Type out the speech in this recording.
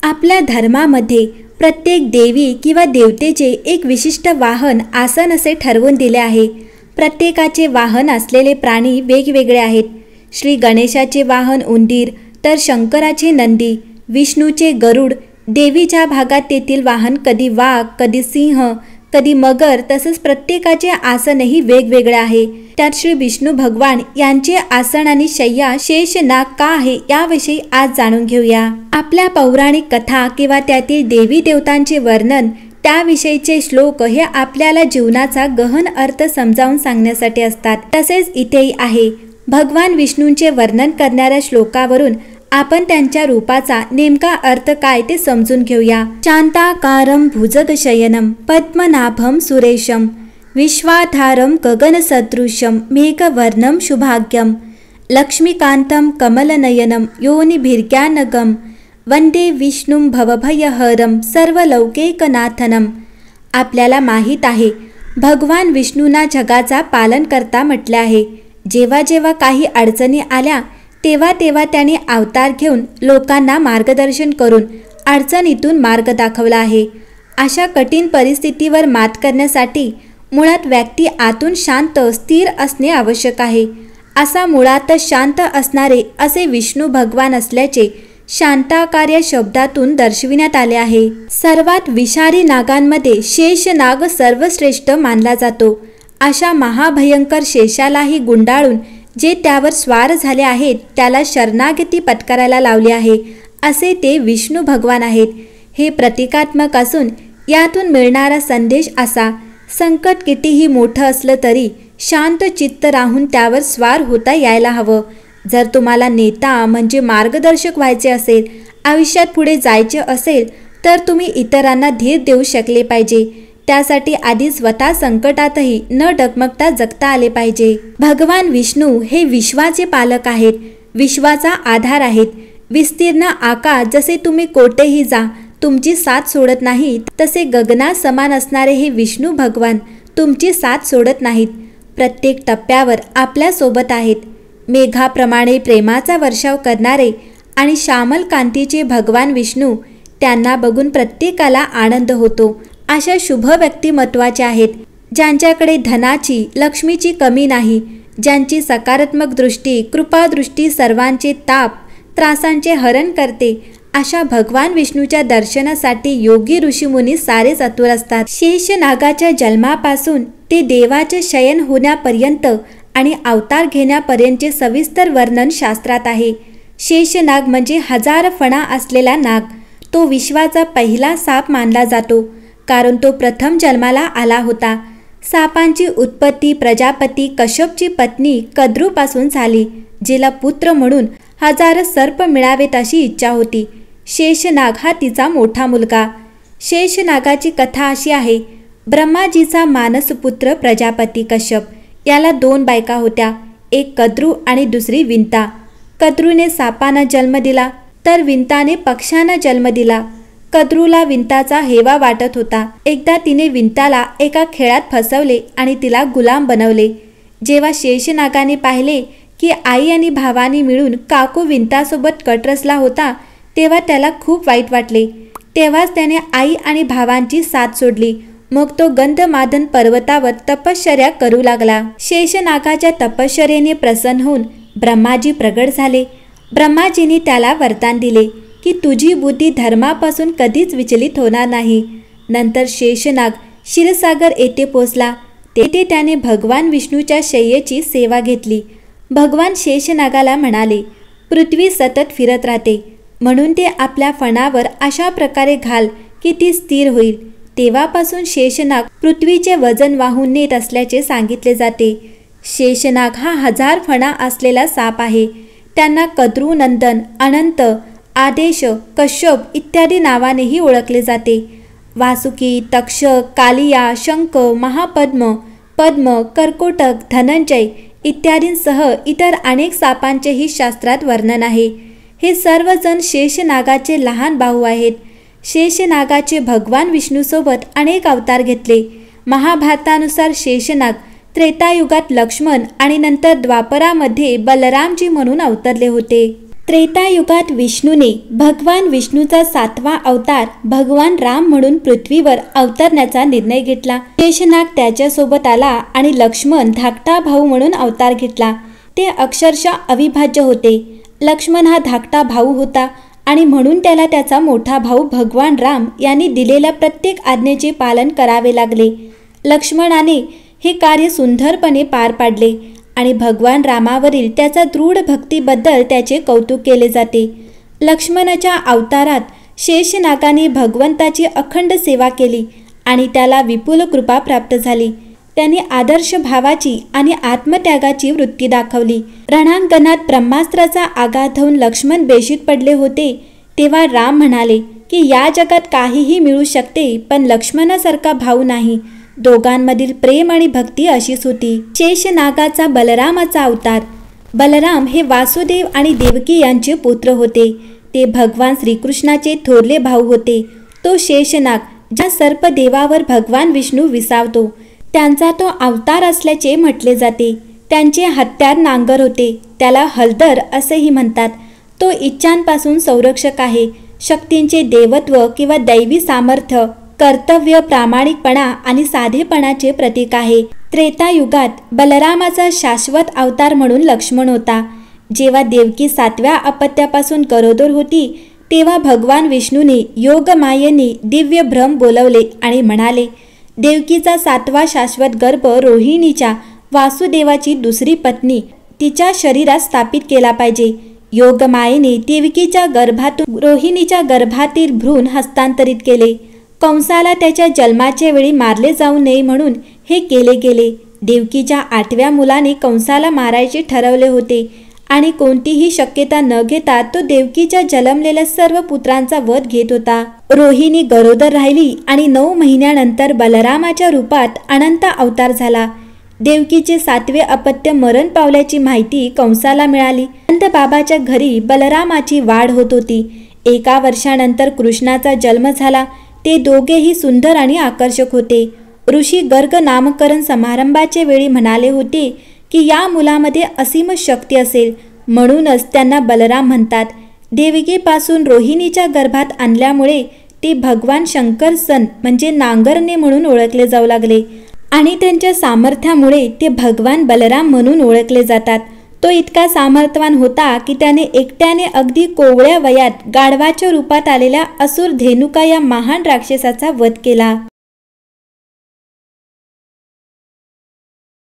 आपल्या धर्मामध्ये प्रत्येक देवी किंवा देवतेचे एक विशिष्ट वाहन आसन असे ठरवून दिले आहे। प्रत्येकाचे वाहन असलेले प्राणी वेगवेगळे आहेत। श्री गणेशाचे वाहन उंदीर, तर शंकराचे नंदी, विष्णूचे गरुड, देवीच्या भागात तेथील वाहन कधी वाघ, कधी सिंह, कधी मगर, तसंच प्रत्येकाचे आसनही वेगवेगळे आहे। त्यात श्री विष्णू भगवान यांचे आसन आणि शय्या शेषनाग का आहे याविषयी आज जाणून घेऊया। आपल्या पौराणिक कथा किंवा त्यातील देवी देवतांचे वर्णन, त्याविषयीचे श्लोक हे आपल्याला जीवनाचा गहन अर्थ समजावून सांगण्यासाठी असतात। तसेच इथेही आहे। भगवान विष्णूंचे वर्णन करणाऱ्या श्लोकावरून आपण त्यांच्या रूपाचा नेमका अर्थ काय ते समजून घेऊया। शांताकारं भुजगशयनं पद्मनाभं सुरेशं विश्वाधारं गगनसदृशं मेघवर्णं शुभाग्यं लक्ष्मीकान्तं कमलनयनं योनिभिर्ज्ञानगं वंदे विष्णुं भवभयहरं सर्वलौकिकनाथनं। आपल्याला माहीत आहे, भगवान विष्णूंना जगाचा पालनकर्ता म्हटले आहे। जेव्हा जेव्हा काही अडचणी आल्या तेव्हा तेव्हा त्याने अवतार घेऊन लोकांना मार्गदर्शन करून अडचणीतून मार्ग दाखवला आहे। अशा कठीण परिस्थितीवर मात करण्यासाठी मुळात व्यक्ती आतून शांत स्थिर असणे आवश्यक आहे। असा मुळातच शांत असणारे असे विष्णू भगवान असल्याचे शांताकार या शब्दातून दर्शविण्यात आले आहे। सर्वात विषारी नागांमध्ये शेषनाग सर्वश्रेष्ठ मानला जातो। अशा महाभयंकर शेषालाही गुंडाळून जे त्यावर स्वार झाले आहेत त्याला शरणागती पत्करायला लावली आहे, असे ते विष्णू भगवान आहेत। हे प्रतिकात्मक असून यातून मिळणारा संदेश असा, संकट कितीही मोठं असलं तरी शांत चित्त राहून त्यावर स्वार होता यायला हवं। जर तुम्हाला नेता म्हणजे मार्गदर्शक व्हायचे असेल, आयुष्यात पुढे जायचे असेल, तर तुम्ही इतरांना धीर देऊ शकले पाहिजे। त्यासाठी आधी स्वतः संकटातही न डगमगता जगता आले पाहिजे। भगवान विष्णू हे विश्वाचे पालक आहेत, विश्वाचा आधार आहेत। विस्तीर्ण आकाश जसे तुम्ही कोठेही जा तुमची साथ सोडत नाहीत, तसे गगना समान असणारे हे विष्णू भगवान तुमची साथ सोडत नाहीत। प्रत्येक टप्प्यावर आपल्या सोबत आहेत। मेघाप्रमाणे प्रेमाचा वर्षाव करणारे आणि श्यामल कांतीचे भगवान विष्णू, त्यांना बघून प्रत्येकाला आनंद होतो। अशा शुभ व्यक्तिमत्वाचे आहेत, ज्यांच्याकडे धनाची लक्ष्मीची कमी नाही, ज्यांची सकारात्मक दृष्टी कृपादृष्टी सर्वांचे ताप त्रासांचे हरण करते। अशा भगवान विष्णूच्या दर्शनासाठी योगी ऋषीमुनी सारेच आतुर असतात। शेषनागाच्या जन्मापासून ते देवाचे शयन होण्यापर्यंत आणि अवतार घेण्यापर्यंतचे सविस्तर वर्णन शास्त्रात आहे। शेषनाग म्हणजे 1000 फणा असलेला नाग। तो विश्वाचा पहिला साप मानला जातो, कारण तो प्रथम जन्माला आला होता। सापांची उत्पत्ती प्रजापती कश्यपची पत्नी कद्रूपासून झाली, जिला पुत्र म्हणून 1000 सर्प मिळावेत अशी इच्छा होती। शेषनाग हा तिचा मोठा मुलगा। शेषनागाची कथा अशी आहे, ब्रह्माजीचा मानसपुत्र प्रजापती कश्यप याला 2 बायका होत्या, एक कद्रू आणि दुसरी विंता। कद्रूने सापांना जन्म दिला, तर विंताने पक्ष्यांना जन्म दिला। कद्रूला विंताचा हेवा वाटत होता। एकदा तिने विंताला एका खेळात फसवले आणि तिला गुलाम बनवले। जेव्हा शेषनागाने पाहिले की आई आणि भावानी मिळून काकू विंतासोबत कट रचला होता, तेव्हा त्याला खूप वाईट वाटले। तेव्हाच त्याने आई आणि भावांची साथ सोडली। मग तो गंधमादन पर्वतावर तपश्चर्या करू लागला। शेषनागाच्या तपश्चर्येने प्रसन्न होऊन ब्रह्माजी प्रगट झाले। ब्रह्माजींनी त्याला वरदान दिले की तुझी बुद्धी धर्मापासून कधीच विचलित होणार नाही। नंतर शेषनाग क्षीरसागर येथे पोचला। तेथे त्याने भगवान विष्णूच्या शय्येची सेवा घेतली। भगवान शेषनागाला म्हणाले, पृथ्वी सतत फिरत राहते, म्हणून ते आपल्या फणावर अशा प्रकारे घाल की ती स्थिर होईल। तेव्हापासून शेषनाग पृथ्वीचे वजन वाहून नेत असल्याचे सांगितले जाते। शेषनाग हा 1000 फणा असलेला साप आहे। त्यांना कद्रूनंदन, अनंत, आदेश, कश्यप इत्यादी नावानेही ओळखले जाते। वासुकी, तक्षक, कालिया, शंख, महापद्म, पद्म, कर्कोटक, धनंजय इत्यादींसह इतर अनेक सापांचेही शास्त्रात वर्णन आहे। हे सर्वजण शेषनागाचे लहान भाऊ आहेत। शेषनागाचे भगवान विष्णूसोबत अनेक अवतार घेतले। महाभारतानुसार शेषनाग त्रेतायुगात लक्ष्मण आणि नंतर द्वापरामध्ये बलरामजी म्हणून अवतरले होते। त्रेतायुगात विष्णूने भगवान विष्णूचा 7वा अवतार भगवान राम म्हणून पृथ्वीवर अवतरण्याचा निर्णय घेतला। शेषनाग त्याच्यासोबत आला आणि लक्ष्मण धाकटा भाऊ म्हणून अवतार घेतला। ते अक्षरशः अविभाज्य होते। लक्ष्मण हा धाकटा भाऊ होता आणि म्हणून त्याला त्याचा मोठा भाऊ भगवान राम यांनी दिलेल्या प्रत्येक आज्ञेचे पालन करावे लागले। लक्ष्मणाने हे कार्य सुंदरपणे पार पाडले आणि भगवान रामावरील त्याचा दृढ भक्तीबद्दल त्याचे कौतुक केले जाते। लक्ष्मणाच्या अवतारात शेषनागाने भगवंताची अखंड सेवा केली आणि त्याला विपुल कृपा प्राप्त झाली। त्यांनी आदर्श भावाची आणि आत्मत्यागाची वृत्ती दाखवली। रणांगणात ब्रह्मास्त्राचा आघात होऊन लक्ष्मण बेशुद्ध पडले होते, तेव्हा राम म्हणाले की या जगात काहीही मिळू शकते, पण लक्ष्मणासारखा भाऊ नाही। दोघांमधील प्रेम आणि भक्ती अशीच होती। शेषनागाचा बलरामाचा अवतार। बलराम हे वासुदेव आणि देवकी यांचे पुत्र होते। ते भगवान श्रीकृष्णाचे थोरले भाऊ होते। तो शेषनाग ज्या सर्पदेवावर भगवान विष्णू विसावतो त्यांचा तो अवतार असल्याचे म्हटले जाते। त्यांचे हत्यार नांगर होते, त्याला हलदर असेही म्हणतात। तो इच्छांपासून संरक्षक आहे। शक्तींचे देवत्व किंवा दैवी सामर्थ्य, कर्तव्य, प्रामाणिकपणा आणि साधेपणाचे प्रतीक आहे। त्रेतायुगात बलरामाचा शाश्वत अवतार म्हणून लक्ष्मण होता। जेव्हा देवकी 7व्या अपत्यापासून गरोदर होती तेव्हा भगवान विष्णूने योगमायेने दिव्य भ्रम बोलवले आणि म्हणाले, देवकीचा 7वा शाश्वत गर्भ रोहिणीच्या, वासुदेवाची दुसरी पत्नी, तिच्या शरीरात स्थापित केला पाहिजे। योगमायेने देवकीच्या गर्भातून रोहिणीच्या गर्भातील भ्रूण हस्तांतरित केले। कंसाला त्याच्या जन्माच्या वेळी मारले जाऊ नये म्हणून हे केले गेले। देवकीच्या 8व्या मुलाने कंसाला मारायचे ठरवले होते आणि कोणतीही शक्यता न घेता तो देवकीच्या जन्मलेल्या सर्व पुत्रांचा वध घेत होता। रोहिणी गरोदर राहिली आणि 9 महिन्यानंतर बलरामाच्या रूपात अनंत अवतार झाला। देवकीचे 7वे अपत्य मरण पावल्याची माहिती कंसाला मिळाली। नंदबाबाच्या घरी बलरामाची वाढ होत होती। 1 वर्षानंतर कृष्णाचा जन्म झाला। ते दोघेही सुंदर आणि आकर्षक होते। ऋषी गर्ग नामकरण समारंभाच्या वेळी म्हणाले होते की या मुलामध्ये असीम शक्ती असेल, म्हणूनच त्यांना बलराम म्हणतात। देवकीपासून रोहिणीच्या गर्भात आणल्यामुळे ते भगवान शंकर सन म्हणजे नांगरणे म्हणून ओळखले जाऊ लागले आणि त्यांच्या सामर्थ्यामुळे ते भगवान बलराम म्हणून ओळखले जातात। तो इतका सामर्थ्यवान होता की त्याने एकट्याने अगदी कोवळ्या वयात गाढवाच्या रूपात आलेल्या असुर धेनुका या महान राक्षसाचा वध केला।